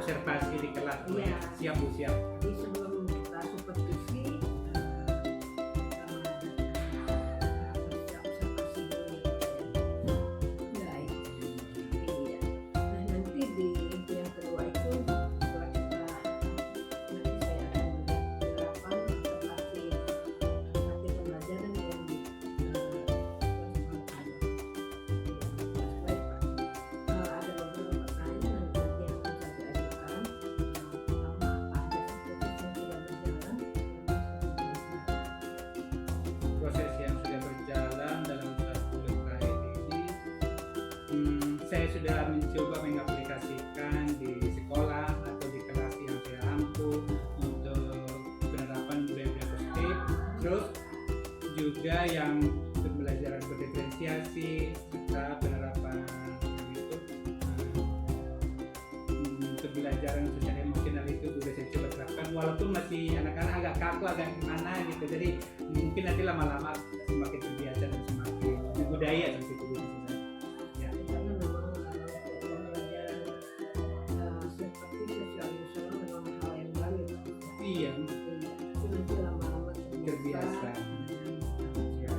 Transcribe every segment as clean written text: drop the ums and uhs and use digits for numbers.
observasi di kelas. Iya. Siap Bu, siap. Jadi sebelum kita supervisi, observasi dulu. Baik. Iya. Nah nanti di yang kedua itu setelah kita nanti saya akan melihat penerapan observasi pembelajaran yang baik Pak. Ada beberapa pertanyaan nanti yang akan saya ajukan. Proses yang sudah berjalan dalam 1 bulan terakhir ini, saya sudah mencoba mengaplikasikan di sekolah atau di kelas yang saya ampu untuk penerapan budaya positif, terus juga yang pembelajaran berdiferensiasi serta penerapan itu pembelajaran sosial emosional itu juga saya coba terapkan walaupun masih anak-anak agak kaku agak gimana gitu, jadi mungkin nanti lama-lama semakin terbiasa dan semakin budaya seperti itu ya. Karena memang pembelajaran seperti sosial emosional memang hal yang baru. Iya, Tapi nanti lama-lama terbiasa. Ya.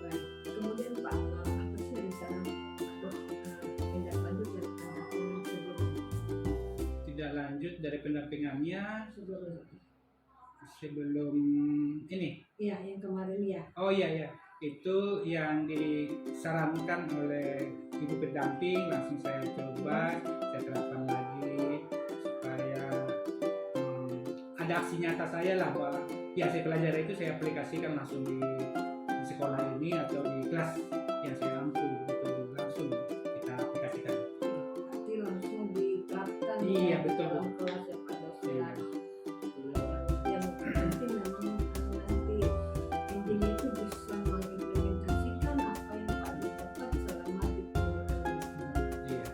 Baik. Kemudian Pak, apa sih rencana tindak lanjut dari pendampingan Tidak lanjut dari pendampingannya sebelum ini. Iya, yang kemarin ya. Oh iya, itu yang disarankan oleh ibu pendamping langsung saya coba, saya terapkan lagi supaya ada aksi nyata saya lah bahwa yang saya pelajari itu saya aplikasikan langsung di sekolah ini atau di kelas yang saya ampu, itu langsung kita aplikasikan. Berarti langsung diterapkan Iya, di betul. dalam kelas ya Pak dosen. Iya. Yang nanti memang nanti intinya itu bisa mengimplementasikan apa yang Pak dapat selama di pendidikan. Iya.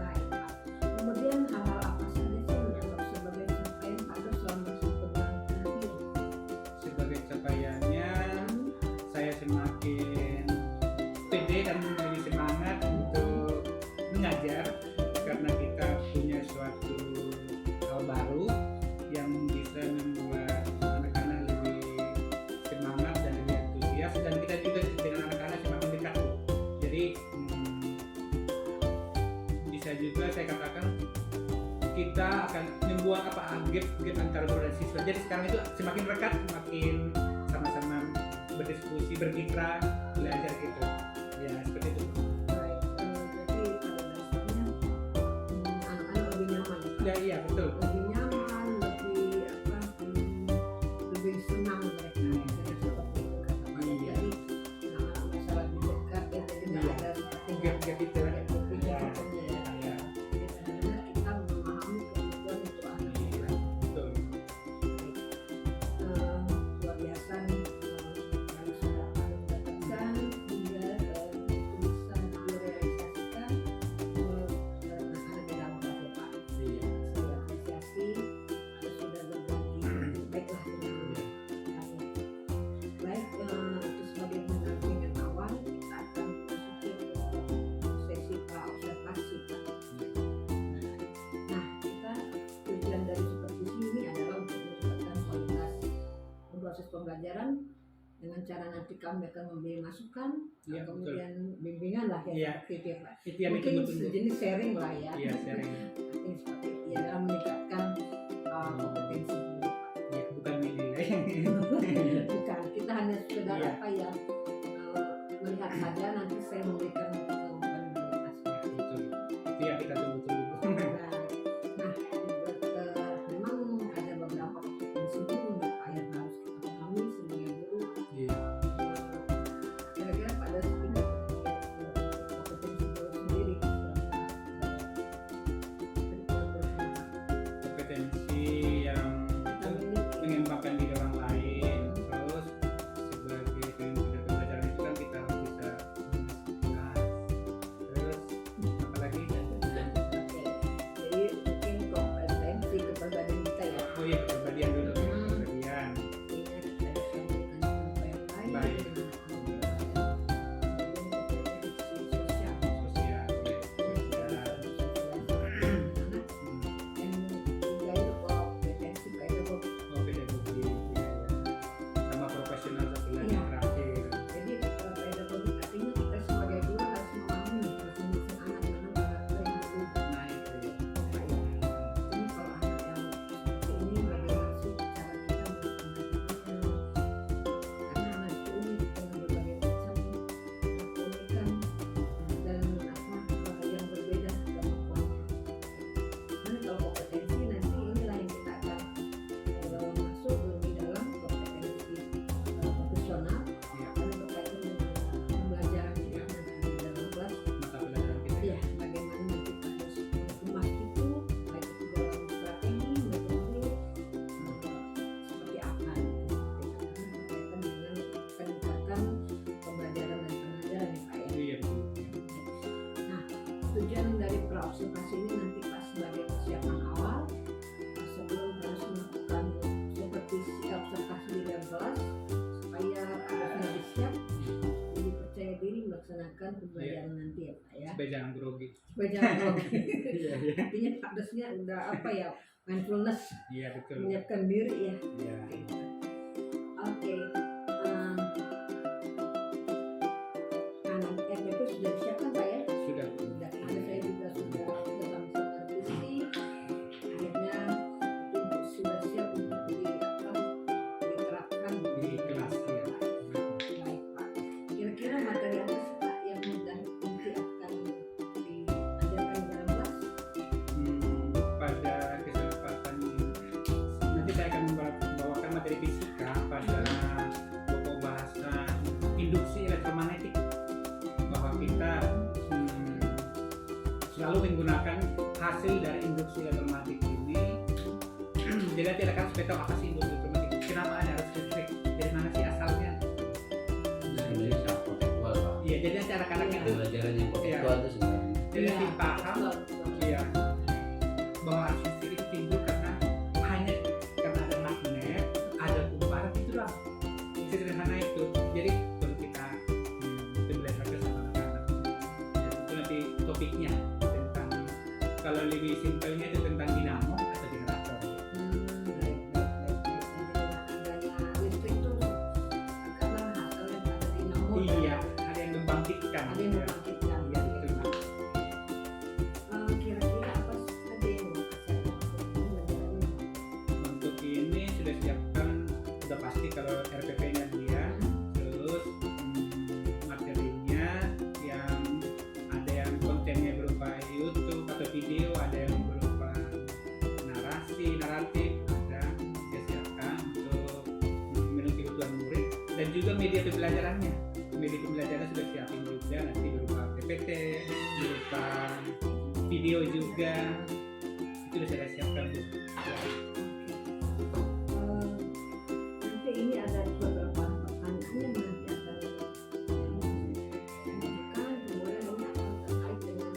Baik Pak. Kemudian hal-hal apa saja sih yang dianggap sebagai capaian Pak Dos selama 1 bulan terakhir? Sebagai capaiannya saya semakin pede dan lebih semangat untuk mengajar karena kita punya suatu hal baru yang bisa membuat anak-anak lebih semangat dan lebih antusias, dan kita juga dengan anak-anak semakin dekat. Jadi bisa juga saya katakan kita akan membuat gap antar guru dan siswa. Jadi sekarang itu semakin dekat, semakin sama-sama berdiskusi, berkiprah, belajar gitu. Ya seperti itu. Baik, jadi pada dasarnya anak-anak lebih nyaman. Ya iya betul. Lebih nyaman, lebih senang mereka. Jadi seperti itu kata Pak. Iya. Jadi anak-anak merasa lebih dekat ya, jadi nggak Iya. ada seperti Gap itu. ya. Iya. Jadi benar-benar kita memahami kebutuhan untuk anak kita. Betul. Luar biasa nih yang sudah Pak dapatkan hingga bisa direalisasikan anak-anak di dalam kelas ya Pak. Iya. Saya apresiasi Anda sudah berbagi baiklah dengan kami. Baik, itu sebagai pendampingan awal kita akan masuki ke sesi pra-observasi Pak. Nah, kita tujuan dari supervisi ini adalah untuk meningkatkan kualitas proses pembelajaran dengan cara nanti kami akan memberi masukan, Iya, kemudian bimbingan lah ya Iya. seperti itu ya Pak. Itu yang Mungkin ditunggu-tunggu. sejenis sharing lah ya. Iya sharing. Mungkin seperti itu ya dalam meningkatkan kompetensi guru Pak. Ya bukan menilai. Bukan, kita hanya sekedar Iya. apa ya melihat saja, nanti saya memberikan kualitasnya. Betul. Itu yang kita tunggu-tunggu. Nah, memang ada beberapa kompetensi guru nih Pak yang harus kita pahami sebagai guru. Iya. Kira-kira pada sedikit kompetensi guru sendiri. Kompetensi yang Kita miliki. mengembangkan diri orang lain, terus sebagai pembelajaran itu kan kita harus bisa dalam pembelajaran nanti ya Pak ya. supaya jangan grogi. Supaya jangan grogi. Iya, iya. Artinya harusnya udah apa ya, mindfulness, Iya, betul. menyiapkan diri ya. Iya. Oke. Anak RPP sudah disiapkan Pak ya? Sudah. Sudah. Ada saya juga sudah sama-sama diskusi. Akhirnya itu sudah siap untuk diterapkan Di kelas ya. Baik Pak. Kira-kira materi apa sih Pak yang mudah nanti akan diajarkan di dalam kelas? Pada kesempatan nanti saya akan membawakan materi fisika pada pokok bahasan induksi elektromagnetik, bahwa kita selalu menggunakan hasil dari induksi elektromagnetik ini. Jadi nanti akan supaya tahu apa sih induksi elektromagnetik, kenapa ada harus listrik, dari mana sih asalnya. Sebenarnya sangat kontekstual Pak. Iya, jadi nanti anak-anak itu Pembelajaran yang kontekstual itu sebenarnya. jadi nanti paham ya bahwa arus listrik itu timbul karena hanya karena ada magnet, ada kumparan, itu doang. Sederhana itu. Jadi perlu kita belajar bersama anak-anak. Itu nanti topiknya tentang, kalau lebih simpelnya itu tentang dinamo atau generator. Baik. Adanya listrik itu karena hasilnya ada dinamo. Iya, ada yang membangkitkan. Ada yang Ya. membangkitkan. Iya, betul. Kira-kira apa saja yang mau saya pembelajaran? Untuk ini sudah siapkan, sudah pasti kalau RPP-nya dia, terus materinya yang ada yang kontennya berupa YouTube atau video, ada yang berupa naratif, ada saya siapkan untuk memenuhi kebutuhan murid, dan juga media pembelajarannya. Media pembelajaran sudah siapin juga, nanti berupa PPT, berupa video juga, itu sudah saya siapkan Bu. Nanti ini ada beberapa pertanyaan yang nanti akan diajukan, kemudian ini akan terkait dengan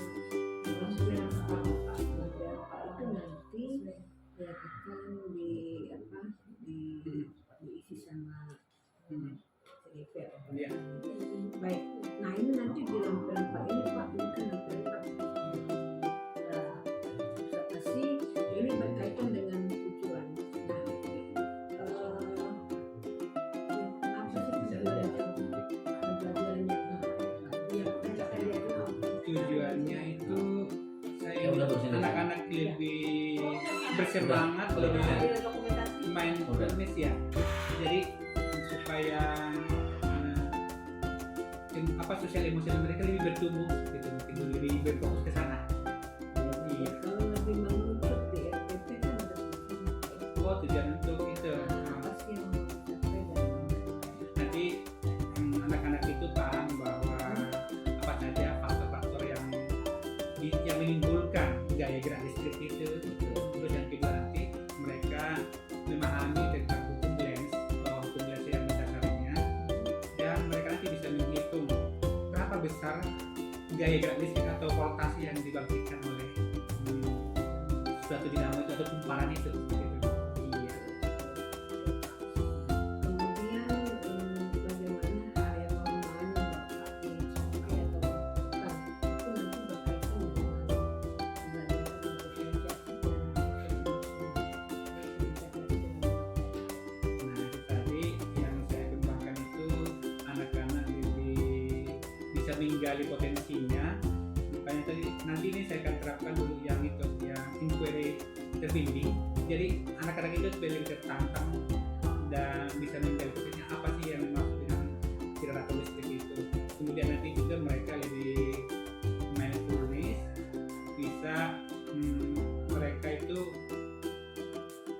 yang Pak itu nanti ya akan diisi sama CDP. Iya. Baik. Nah ini nanti di lampiran Pak ini Pak, ini kan lampiran Pak. Observasi ini berkaitan dengan tujuan. Apa sih tujuan pembelajarannya? Yang saya lihat Tujuannya itu saya Ya udah, bosan. anak-anak lebih bersemangat, lebih mindfulness ya. Jadi supaya sosial emosional mereka lebih bertumbuh gitu, mungkin lebih berfokus ke sana. Iya. kalau lebih mengerucut di RPP kan ada tujuan. Oh, tujuan untuk itu. Apa sih yang mau dicapai dan Nanti anak-anak itu paham bahwa apa saja faktor-faktor yang menimbulkan gaya gerak listrik itu. Terus yang kedua nanti mereka memahami tentang hukum Lens, bahwa hukum Lens yang mendasarnya, dan mereka nanti bisa menghitung berapa besar gaya gerak listrik atau voltase yang dibangkitkan oleh suatu dinamo itu atau kumparan itu. Gitu. Iya. kemudian bagaimana area pemahaman Bapak ingin sampai atau bukan itu nanti berkaitan dengan pembelajaran diferensiasi Nah, itu tadi yang saya kembangkan itu anak-anak lebih bisa menggali potensinya. Makanya tadi nanti ini saya akan terapkan dulu yang itu, yang inquiry terbimbing. Jadi anak-anak itu supaya lebih tertantang dan bisa menggali potensinya apa sih yang dimaksud dengan generator listrik itu. Kemudian nanti juga mereka lebih mindfulness, bisa mereka itu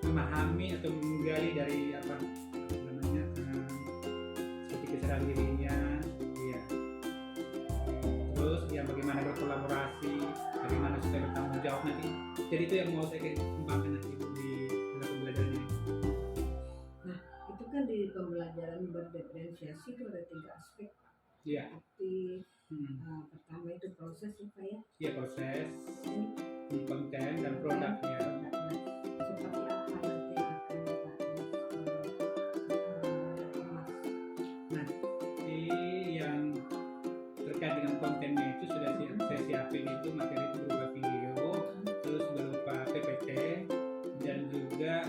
memahami atau menggali dari apa namanya seperti kesadaran dirinya, iya. Terus yang bagaimana berkolaborasi, bagaimana supaya bertanggung jawab nanti. Jadi itu yang mau saya kembangkan nanti di dalam pembelajaran ini. itu kan di pembelajaran berdiferensiasi itu ada 3 aspek Pak. Iya. Seperti Hmm. pertama itu proses ya Pak ya. Iya, proses, Ini konten dan produknya. seperti apa nanti yang akan Bapak Nanti yang terkait dengan siapin itu materi itu berupa video, terus berupa PPT, dan juga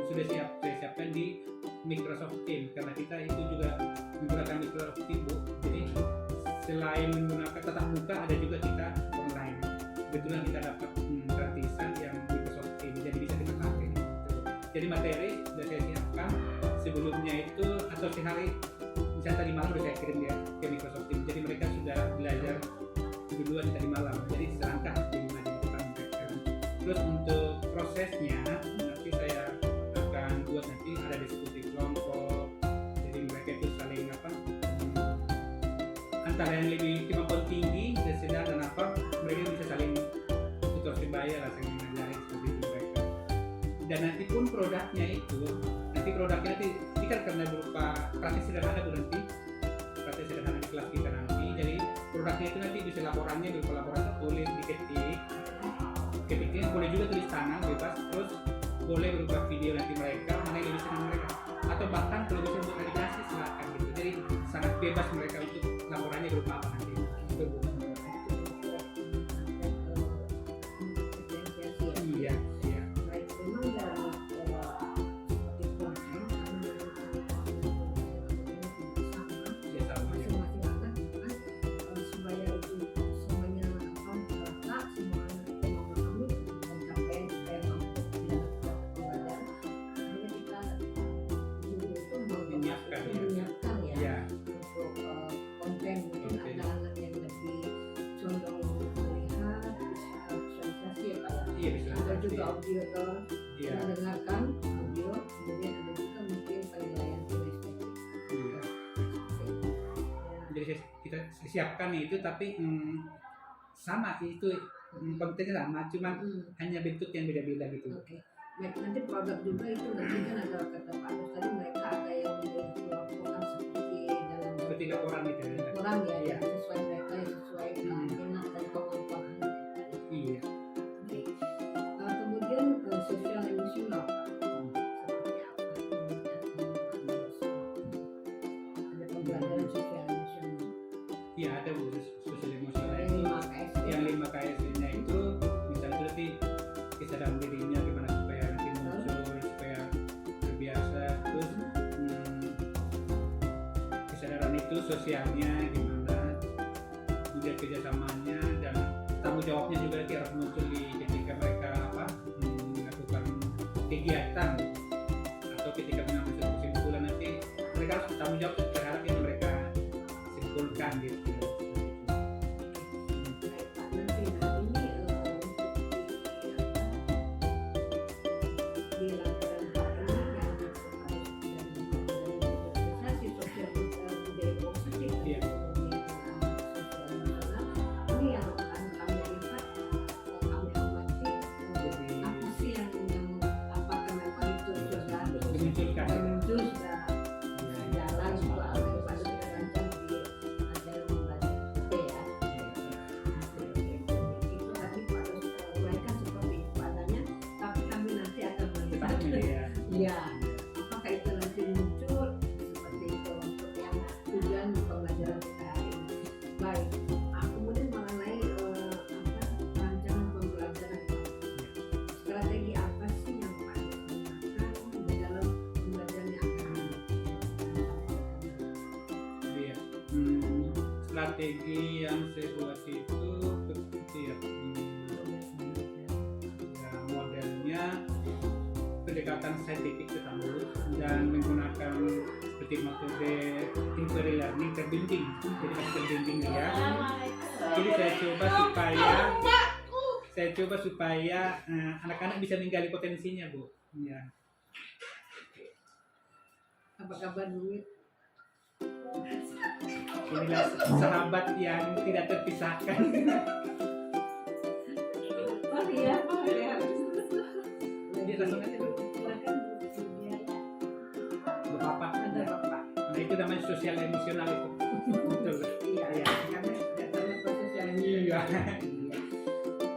sudah saya siapkan di Microsoft Teams, karena kita itu juga menggunakan Microsoft Teams, Bu. Jadi selain menggunakan tatap muka, ada juga kita online. Kebetulan kita dapat gratisan yang Microsoft Teams, jadi bisa kita pakai. Jadi materi sudah saya siapkan sebelumnya itu, atau sehari, misalnya tadi malam sudah saya kirim ya ke Microsoft Teams. Jadi mereka sudah belajar duluan tadi malam. Jadi selangkah lima di depan mereka. Terus untuk prosesnya nanti saya akan buat, nanti ada diskusi kelompok. Jadi mereka itu saling antara yang lebih kemampuan tinggi dan sedang dan mereka bisa saling tutor sebaya lah, saling mengajari seperti itu mereka. Dan nanti pun produknya nanti kan karena berupa praktik sederhana Bu, nanti praktik sederhana di kelas kita nanti. Jadi produknya itu nanti bisa laporannya berupa laporan tertulis, diketiknya boleh juga tulis tangan bebas, terus boleh berupa video nanti mereka mana yang lebih senang mereka, atau bahkan kalau bisa buat edukasi silakan gitu. Jadi sangat bebas mereka untuk laporannya berupa apa nanti. Itu Bu. Iya. Baik, memang dari seperti konten Ya sama ya. masing-masing anak kan supaya itu semuanya merata, semuanya memahami pencapaian supaya mampu dilakukan pembelajaran. Akhirnya kita guru itu Menyiapkan ya. menyiapkan ya Iya. untuk konten. Mungkin ada anak yang lebih condong melihat visualisasi ya Pak ya. Iya bisa. Ada juga audio Iya. mendengarkan audio, kemudian ada juga mungkin penilaian kinestetik. Iya. Jadi kita siapkan itu, tapi sama itu kontennya sama, cuma hanya bentuk yang beda-beda gitu. Oke. Baik, nanti produk juga itu nanti kan ada kata Pak Agus tadi, mereka ada yang dilakukan seperti dalam Seperti laporan gitu ya. orang ya, Iya. yang sesuai mereka, yang sesuai minat dan kemampuan anak mereka. Iya. Oke. Kemudian sosial emosional Pak. Seperti apa? Ada pembelajaran sosial emosional. Iya ada Bu, sosial emosional Ada itu 5 KS. yang 5 KS-nya itu misalnya itu nanti kesadaran dirinya gimana supaya nanti muncul, supaya terbiasa, terus kesadaran itu sosialnya gimana, kemudian kerjasamanya dan tanggung jawabnya juga nanti harus muncul ketika mereka melakukan kegiatan atau ketika mengambil suatu kesimpulan, nanti mereka harus bertanggung jawab terhadap yang mereka simpulkan gitu. Baik, Pak. Nanti ini di laporan Pak ini yang organisasi sosial budaya positif, Iya. kemudian sosial emosional, ini yang akan kami lihat, kami amati apa sih yang apakah memang itu sudah Dimunculkan. muncul, sudah jalan juga apa yang Pak sudah rancang di ajaran membaca ya. Itu tadi Pak uraikan seperti itu adanya, tapi kami nanti akan melihat Iya. ya apakah itu nanti muncul seperti itu untuk yang tujuan pembelajaran kita hari ini. Baik, kemudian mengenai rancangan pembelajaran Pak. Strategi apa sih yang Pak gunakan di dalam pembelajaran yang akan Iya. Strategi yang saya buat itu seperti ya, modelnya pendekatan saintifik tertambah dan menggunakan seperti metode inquiry learning terbimbing, jadi masih terbimbing ya. Jadi saya coba supaya anak-anak bisa menggali potensinya Bu. Ya. apa kabar duit? Inilah sahabat yang tidak terpisahkan. Oh iya, oh iya. Jadi langsung aja Bu. Silakan Bu. Bapak. Ada Bapak. Nah itu namanya sosial emosional itu. Betul. Iya, Iya. karena datangnya proses yang Iya.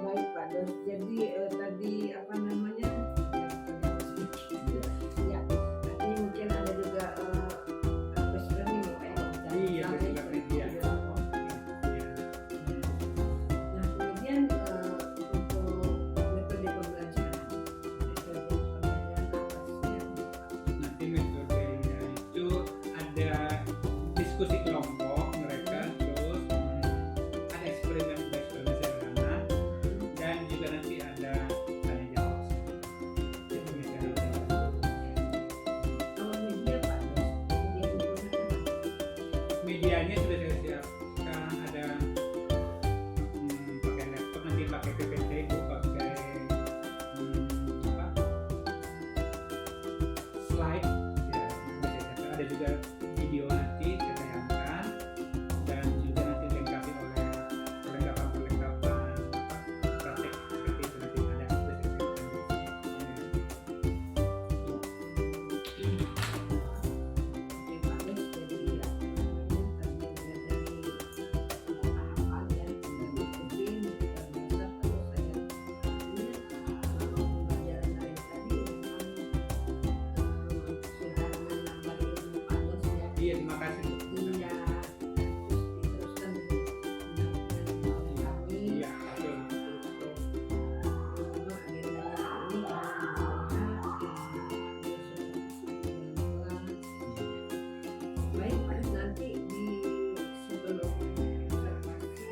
baik Pak Dos. Jadi tadi apa namanya? Ya, tadi mungkin ada juga best learning ya Pak ya. Iya, best learning, iya. Nah medianya sudah saya siapkan, ada pakai laptop, nanti pakai PPT itu pakai apa, slide ya, ada juga video nanti saya tayangkan, dan juga nanti dilengkapi oleh perlengkapan praktek seperti itu nanti ada sudah saya siapkan. Oke, Pak Des, jadi ya, kami mulai dari tahapan ya, dari Udin, kita belajar, terus saya ini selama pembelajaran dari tadi memang sudah menambah ilmu Pak Des ya. Iya, terima kasih. Iya, terus diteruskan dengan kami. Iya, betul. Memang agendanya ini baik Pak Des, nanti di sebelum observasi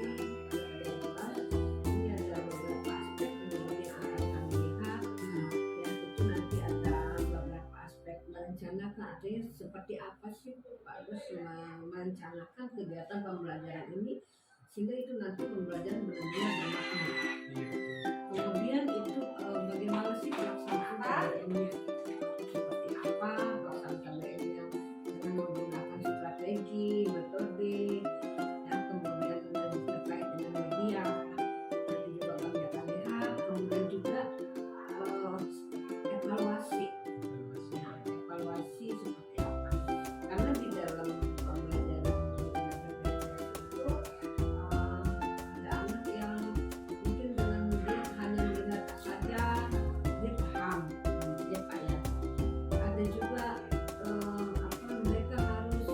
ini ada beberapa aspek yang akan kami lihat ya, itu nanti ada beberapa aspek merencanakan, artinya seperti apa sih Pak Des merencanakan kegiatan pembelajaran ini sehingga itu nanti pembelajaran benar-benar bermakna. Iya, betul. Kemudian itu bagaimana sih pelaksanaan KBM-nya? Seperti apa pelaksanaan KBM-nya dengan menggunakan strategi, metode, yang kemudian terkait dengan media. Nanti juga kami akan lihat. Kemudian juga evaluasi. Nah, evaluasi seperti apa? Karena di dalam pembelajaran itu ada anak yang mungkin dengan dia hanya mendengar saja dia paham ya Pak ya. Ada juga mereka harus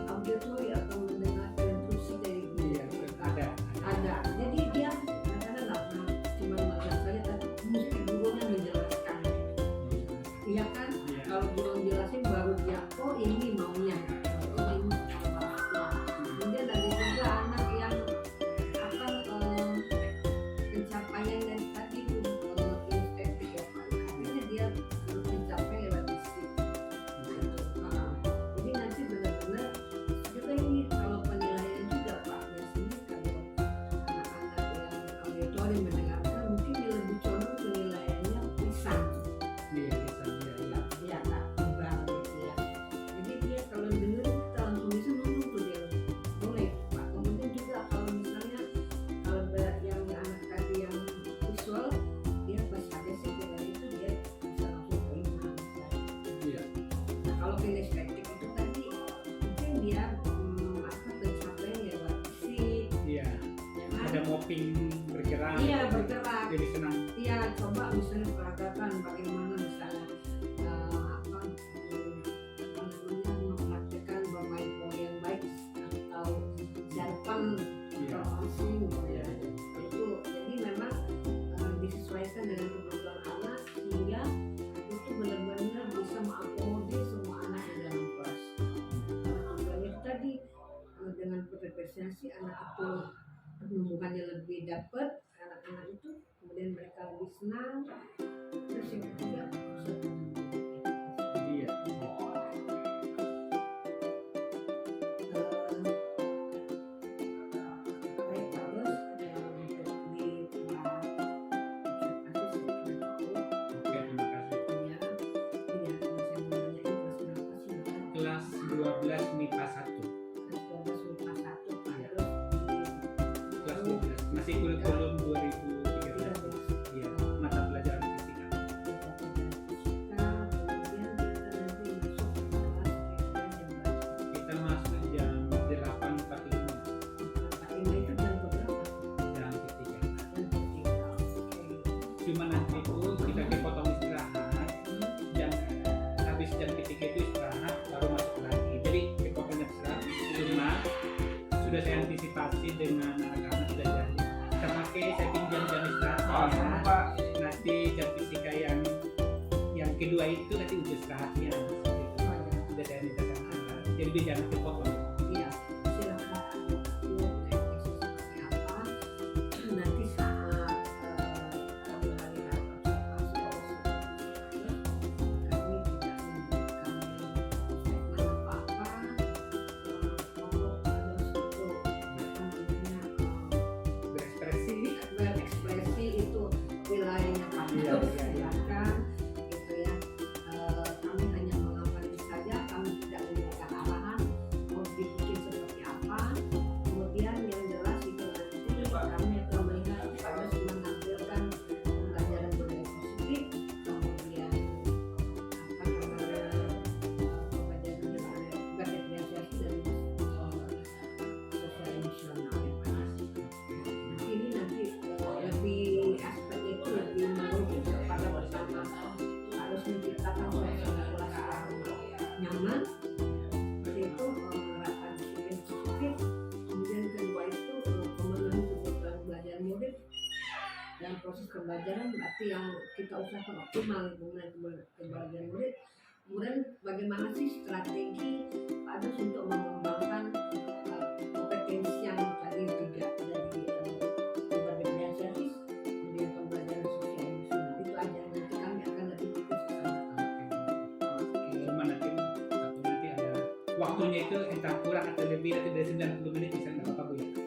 auditori atau mendengar instruksi dari guru Iya, mereka. ada. Jadi dia kadang-kadang nggak pernah cuma mendengar saja, tapi mesti gurunya menjelaskan. Iya kan? Iya. Kalau guru jelasin baru dia oh ini maunya. Oh ini apa? Kemudian ada juga anak yang apa pencapaian yang tadi itu inspektif ya Pak. Artinya dia mencapai lewat disiplin. Jadi nanti benar-benar juga ini kalau penilaian juga Pak, biasanya kalau anak-anak yang auditori mendengarkan mungkin dia lebih condong penilaiannya lisan. Iya, bisa, iya. Ya tak tebal gitu ya. Jadi dia kalau dengar kita langsung bisa ngomong tuh dia boleh Pak. Kemudian juga kalau misalnya kalau yang anak tadi yang visual dia pas ada sekitar itu dia bisa langsung terima. Iya. Nah kalau kinestetik itu tadi mungkin dia apa pencapaian ya lewat fisik, Iya. ya kan? Ada mopping bergerak. Iya bergerak. Jadi senang. Iya, coba misalnya peragakan bagaimana misalnya apa namanya mempraktekkan bermain bola yang baik atau jarpan Iya. atau asing gitu ya. Iya. Itu jadi memang disesuaikan dengan kebutuhan anak sehingga itu benar-benar bisa mengakomodir semua anak di dalam kelas. Tujuannya itu tadi dengan berprestasi anak itu pertumbuhannya lebih dapat, anak-anak itu kemudian mereka lebih senang, terus yang ketiga Iya. baik bagus untuk di observasi seperti itu Oke, terima kasih. ya. Ini ya kalau saya mau nanyain kelas berapa sih Bapak? Kelas 12 MIPA 1. Kelas 12 MIPA 1 Pak, Iya. terus Kelas 12. Masih kurikulum 2013. Iya, mata pelajaran fisika. Kita masuk jam 8.45 jam ketiga. Cuma nanti itu kita dipotong istirahat, jam habis jam ketiga itu istirahat baru masuk lagi. Jadi dipotong jam istirahat. Cuma sudah saya antisipasi dengan anak-anak sudah jadi. Kita pakai saya pinjam jam istirahatnya. Nanti jam fisika yang kedua itu nanti udah istirahatnya. Sudah saya minta sama anak. Jadi dia jangan dipotong. Iya, silakan teknisnya seperti apa. Nanti saat kami melihat observasi kami tidak memberikan statement apa-apa. Pokok pembelajaran berarti yang kita usahakan optimal kemudian kebahagiaan murid. Kemudian bagaimana sih strategi Pak Agus untuk mengembangkan kompetensi yang tadi tiga dari pemberdayaan servis, kemudian pembelajaran sosial emosional itu aja, nanti kami akan lebih fokus ke sana. Cuma nanti ada waktunya itu entah kurang atau lebih dari 90 menit bisa nggak apa-apa Bu ya.